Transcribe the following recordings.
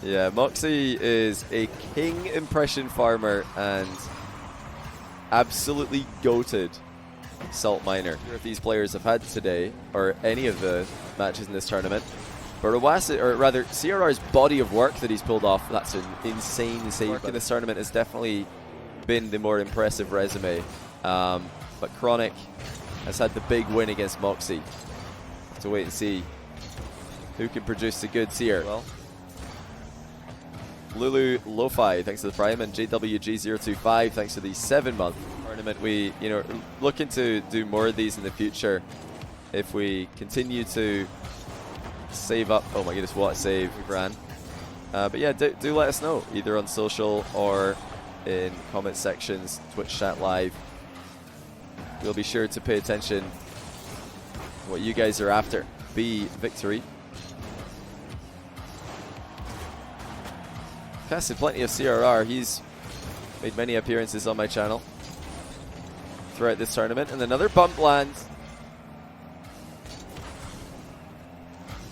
Yeah, Moxie is a king impression farmer and absolutely goated salt miner. If these players have had today, or any of the matches in this tournament, but Rawasi, or rather CRR's body of work that he's pulled off, that's an insane work in this tournament, has definitely been the more impressive resume. But Chronic has had the big win against Moxie. Have to wait and see who can produce the goods here. Well, Lulu Lo-Fi, thanks to the Prime, and JWG025, thanks to the 7-month tournament. We, looking to do more of these in the future if we continue to save up. Oh my goodness, what a save we ran. But yeah, do let us know, either on social or in comment sections, Twitch chat live. We'll be sure to pay attention to what you guys are after. B victory. Casted plenty of CRR. He's made many appearances on my channel throughout this tournament. And another bump lands.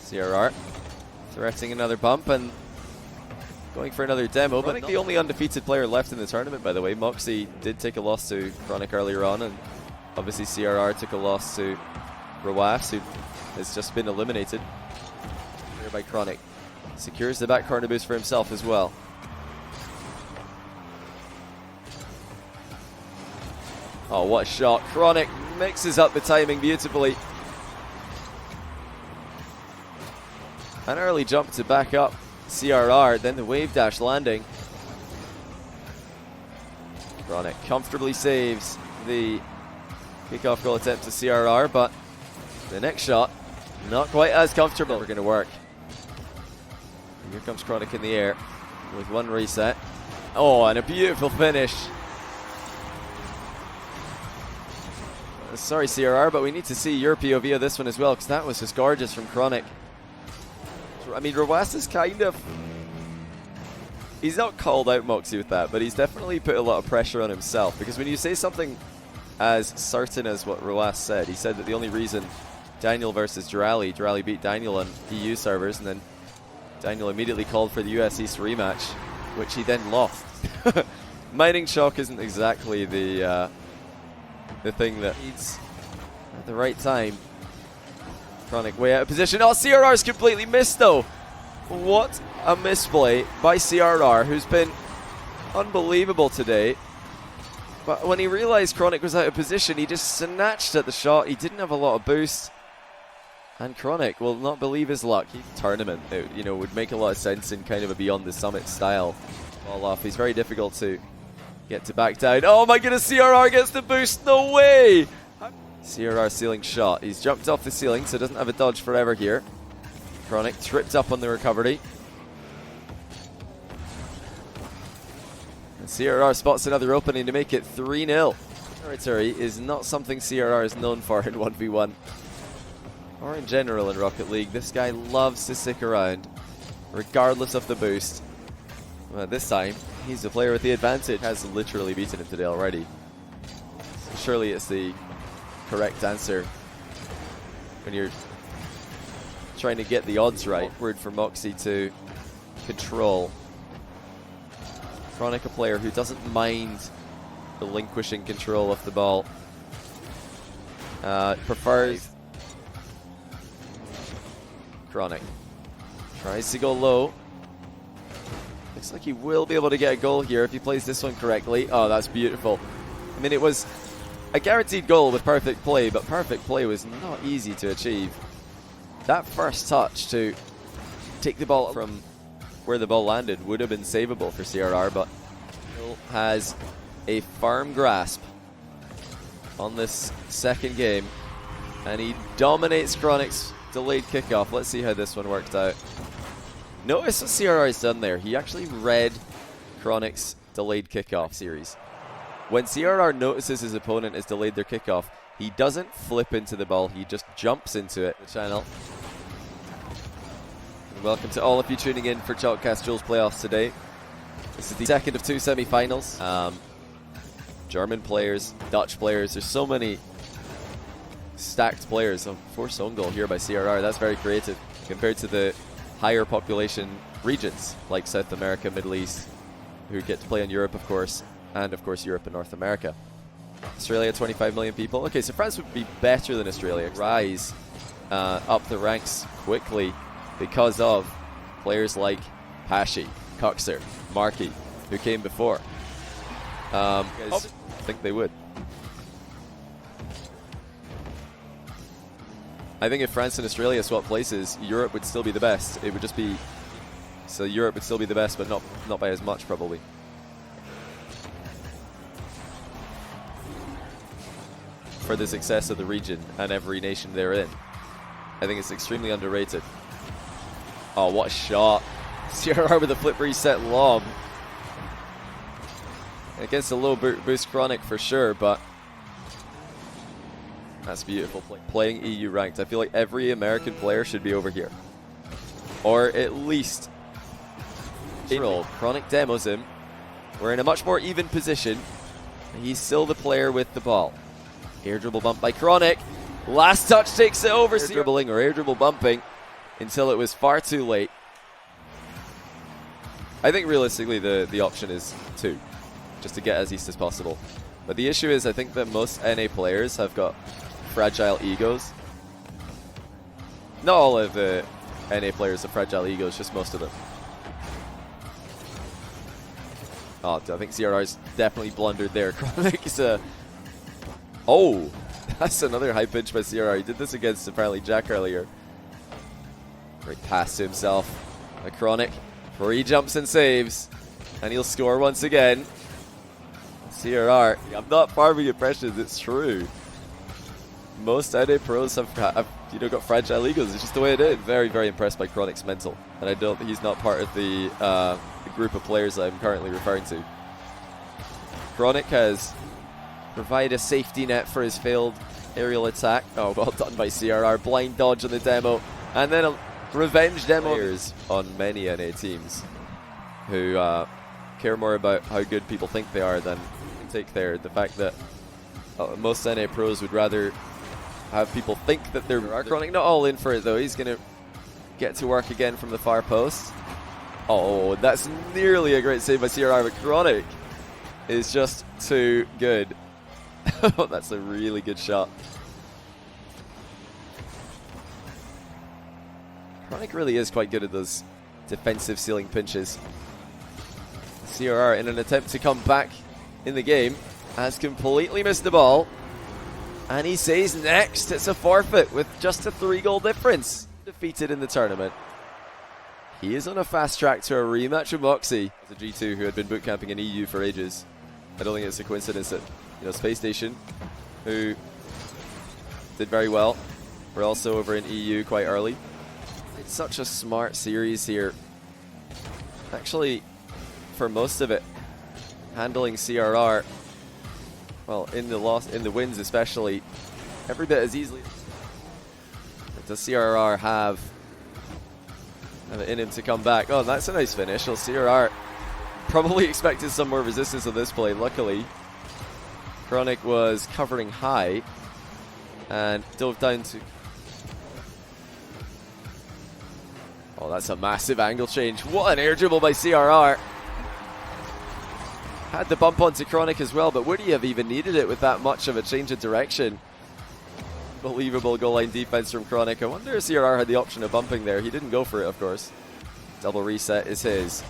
CRR threatening another bump and going for another demo. But I think the only undefeated player left in the tournament, by the way. Moxie did take a loss to Chronic earlier on, and obviously CRR took a loss to Rawafs, who has just been eliminated here by Chronic. Secures the back corner boost for himself as well. Oh, what a shot. Chronic mixes up the timing beautifully. An early jump to back up CRR, then the wave dash landing. Chronic comfortably saves the kickoff goal attempt to CRR, but the next shot, not quite as comfortable. We're going to work. Here comes Chronic in the air with one reset. Oh, and a beautiful finish. Sorry, CRR, but we need to see your POV of this one as well, because that was just gorgeous from Chronic. I mean, Rawast is kind of... He's not called out Moxie with that, but he's definitely put a lot of pressure on himself, because when you say something as certain as what Rawast said, he said that the only reason Daniel versus Durali beat Daniel on EU servers, and then Daniel immediately called for the US East rematch, which he then lost. Mining Shock isn't exactly the thing that needs at the right time. Chronic way out of position. Oh, CRR's completely missed though. What a misplay by CRR, who's been unbelievable today. But when he realized Chronic was out of position, he just snatched at the shot. He didn't have a lot of boost. And Chronic will not believe his luck. Tournament, it, would make a lot of sense in kind of a Beyond the Summit style. Ball off. He's very difficult to get to back down. Oh my goodness, CRR gets the boost. No way! CRR ceiling shot. He's jumped off the ceiling, so doesn't have a dodge forever here. Chronic tripped up on the recovery. And CRR spots another opening to make it 3-0. Territory is not something CRR is known for in 1v1. Or in general in Rocket League. This guy loves to stick around, regardless of the boost. Well, this time, he's the player with the advantage. Has literally beaten him today already. So surely it's the correct answer when you're trying to get the odds right. Word for Moxie to control. Chronic, a player who doesn't mind relinquishing control of the ball. Prefers... Chronic tries to go low. Looks like he will be able to get a goal here if he plays this one correctly. Oh, that's beautiful. I mean, it was a guaranteed goal with perfect play, but perfect play was not easy to achieve. That first touch to take the ball from where the ball landed would have been savable for CRR, but still has a firm grasp on this second game, and he dominates Chronic's delayed kickoff. Let's see how this one worked out. Notice what CRR has done there. He actually read Chronic's delayed kickoff series. When CRR notices his opponent has delayed their kickoff, he doesn't flip into the ball, he just jumps into it. The channel. And welcome to all of you tuning in for Chalkcast Duels playoffs today. This is the second of two semi-finals. German players, Dutch players, there's so many stacked players. Forced own goal here by CRR, that's very creative compared to the higher population regions, like South America, Middle East, who get to play in Europe, of course, and of course Europe and North America. Australia, 25 million people. Okay, so France would be better than Australia. Rise up the ranks quickly because of players like Pashi, Coxer, Markey, who came before. I think they would. I think if France and Australia swap places, Europe would still be the best. It would just be... So Europe would still be the best, but not by as much, probably. For the success of the region and every nation they're in. I think it's extremely underrated. Oh, what a shot. CRR with a flip reset lob. Against a low boost Chronic for sure, but that's beautiful. Playing EU ranked. I feel like every American player should be over here. Or at least Chronic demos him. We're in a much more even position. He's still the player with the ball. Air dribble bump by Chronic. Last touch takes it over. Air dribbling or air dribble bumping until it was far too late. I think realistically the option is 2, just to get as east as possible. But the issue is I think that most NA players have got fragile egos. Not all of the NA players have fragile egos, just most of them. Oh, I think CRR's definitely blundered there. Chronic is a... Oh, that's another high pitch by CRR. He did this against apparently Jack earlier. Great pass to himself. A Chronic, where he jumps and saves. And he'll score once again. CRR, I'm not farming impressions, it's true. Most NA pros have got fragile egos. It's just the way it is. Very, very impressed by Chronic's mental. And I don't think he's not part of the group of players that I'm currently referring to. Chronic has provided a safety net for his failed aerial attack. Oh, well done by CRR. Blind dodge on the demo. And then a revenge demo. Players on many NA teams who care more about how good people think they are than take the fact that most NA pros would rather have people think that they're Chronic. Not all in for it though. He's going to get to work again from the far post. Oh, that's nearly a great save by CRR, but Chronic is just too good. That's a really good shot. Chronic really is quite good at those defensive ceiling pinches. CRR, in an attempt to come back in the game, has completely missed the ball. And he says next, it's a forfeit with just a 3-goal difference. Defeated in the tournament. He is on a fast track to a rematch with Moxie. The G2 who had been bootcamping in EU for ages. I don't think it's a coincidence that, Space Station, who did very well, were also over in EU quite early. It's such a smart series here. Actually, for most of it, handling CRR, well, in the wins especially, every bit as easily. Does CRR have it in him to come back? Oh, that's a nice finish. Well, CRR probably expected some more resistance on this play. Luckily, Chronic was covering high and dove down to... Oh, that's a massive angle change. What an air dribble by CRR. Had the bump onto Chronic as well, but would he have even needed it with that much of a change of direction? Unbelievable goal line defense from Chronic. I wonder if CRR had the option of bumping there. He didn't go for it, of course. Double reset is his.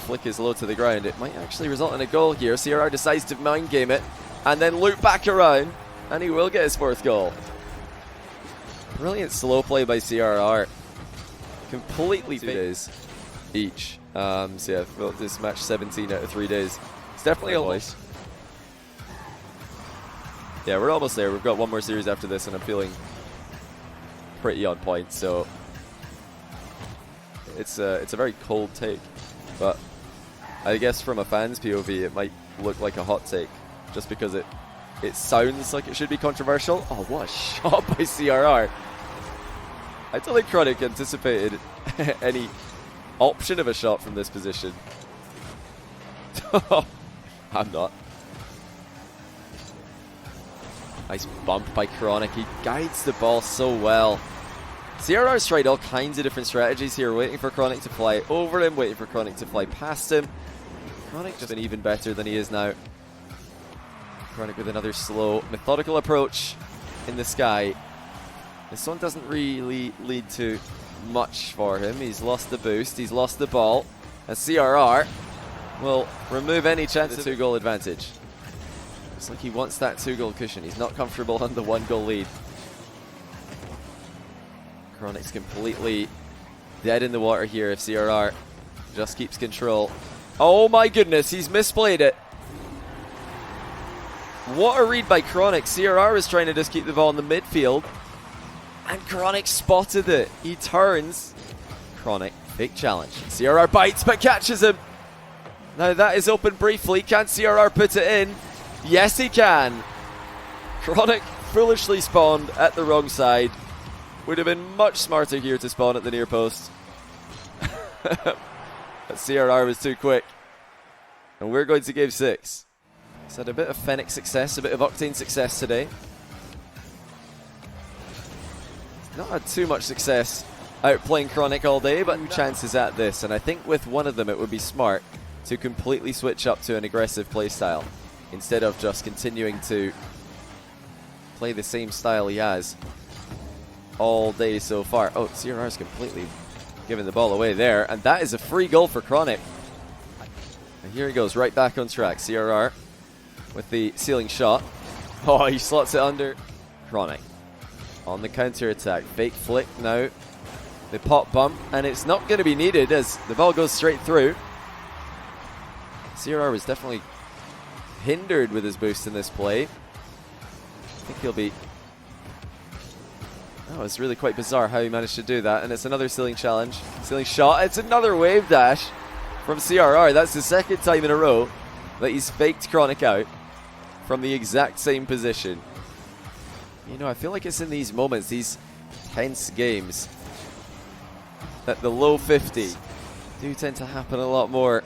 Flick is low to the ground. It might actually result in a goal here. CRR decides to mind game it and then loop back around, and he will get his 4th goal. Brilliant slow play by CRR. Completely 2 days each. So yeah, well, this match 17 out of 3 days. It's definitely a loss. Yeah, we're almost there. We've got one more series after this, and I'm feeling pretty on point. So it's a very cold take, but I guess from a fan's POV, it might look like a hot take, just because it sounds like it should be controversial. Oh, what a shot by CRR! I don't think Chronic anticipated any option of a shot from this position. I'm not. Nice bump by Chronic. He guides the ball so well. CRR's tried all kinds of different strategies here, waiting for Chronic to fly over him, waiting for Chronic to fly past him. Chronic just been even better than he is now. Chronic with another slow, methodical approach in the sky. This one doesn't really lead to much for him. He's lost the boost, he's lost the ball. And CRR will remove any chance of 2-goal advantage. Looks like he wants that 2-goal cushion. He's not comfortable on the 1-goal lead. Chronic's completely dead in the water here if CRR just keeps control. Oh my goodness, he's misplayed it. What a read by Chronic. CRR was trying to just keep the ball in the midfield. And Chronic spotted it. He turns. Chronic, big challenge. CRR bites but catches him. Now that is open briefly. Can CRR put it in? Yes, he can. Chronic foolishly spawned at the wrong side. Would have been much smarter here to spawn at the near post. But CRR was too quick. And we're going to game 6. He's had a bit of Fennec success, a bit of Octane success today. He's not had too much success outplaying Chronic all day, but chances at this. And I think with one of them it would be smart to completely switch up to an aggressive playstyle instead of just continuing to play the same style he has all day so far. Oh, CRR's completely given the ball away there, and that is a free goal for Chronic. And here he goes, right back on track. CRR with the ceiling shot. Oh, he slots it under. Chronic on the counter attack. Fake flick now. The pop bump, and it's not going to be needed as the ball goes straight through. CRR was definitely hindered with his boost in this play. I think he'll be... Oh, it's really quite bizarre how he managed to do that. And it's another ceiling challenge. Ceiling shot. It's another wave dash from CRR. That's the second time in a row that he's faked Chronic out from the exact same position. You know, I feel like it's in these moments, these tense games, that the low 50 do tend to happen a lot more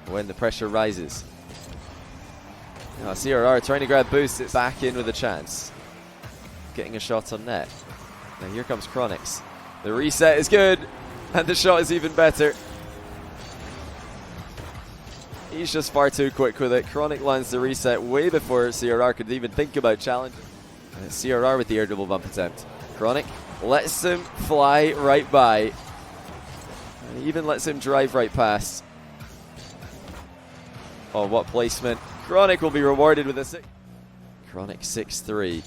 when the pressure rises. Now, CRR trying to grab boost, it's back in with a chance. Getting a shot on net. Now here comes Chronix. The reset is good, and the shot is even better. He's just far too quick with it. Chronic lands the reset way before CRR could even think about challenging. And it's CRR with the air double bump attempt. Chronic lets him fly right by. And even lets him drive right past. Oh, what placement. Chronic will be rewarded with a 6. Chronic 6-3.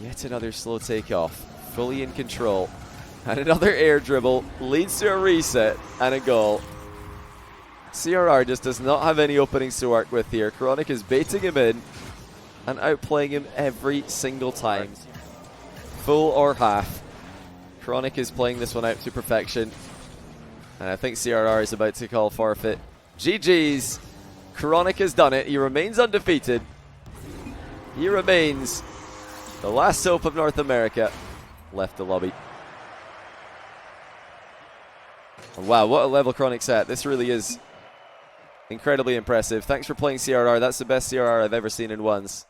Yet another slow takeoff. Fully in control. And another air dribble leads to a reset and a goal. CRR just does not have any openings to work with here. Chronic is baiting him in and outplaying him every single time. Full or half. Chronic is playing this one out to perfection. And I think CRR is about to call forfeit. GG's. Chronic has done it. He remains undefeated. He remains the last hope of North America. Left the lobby. Wow, what a level Chronic's at. This really is incredibly impressive. Thanks for playing CRR. That's the best CRR I've ever seen in ones.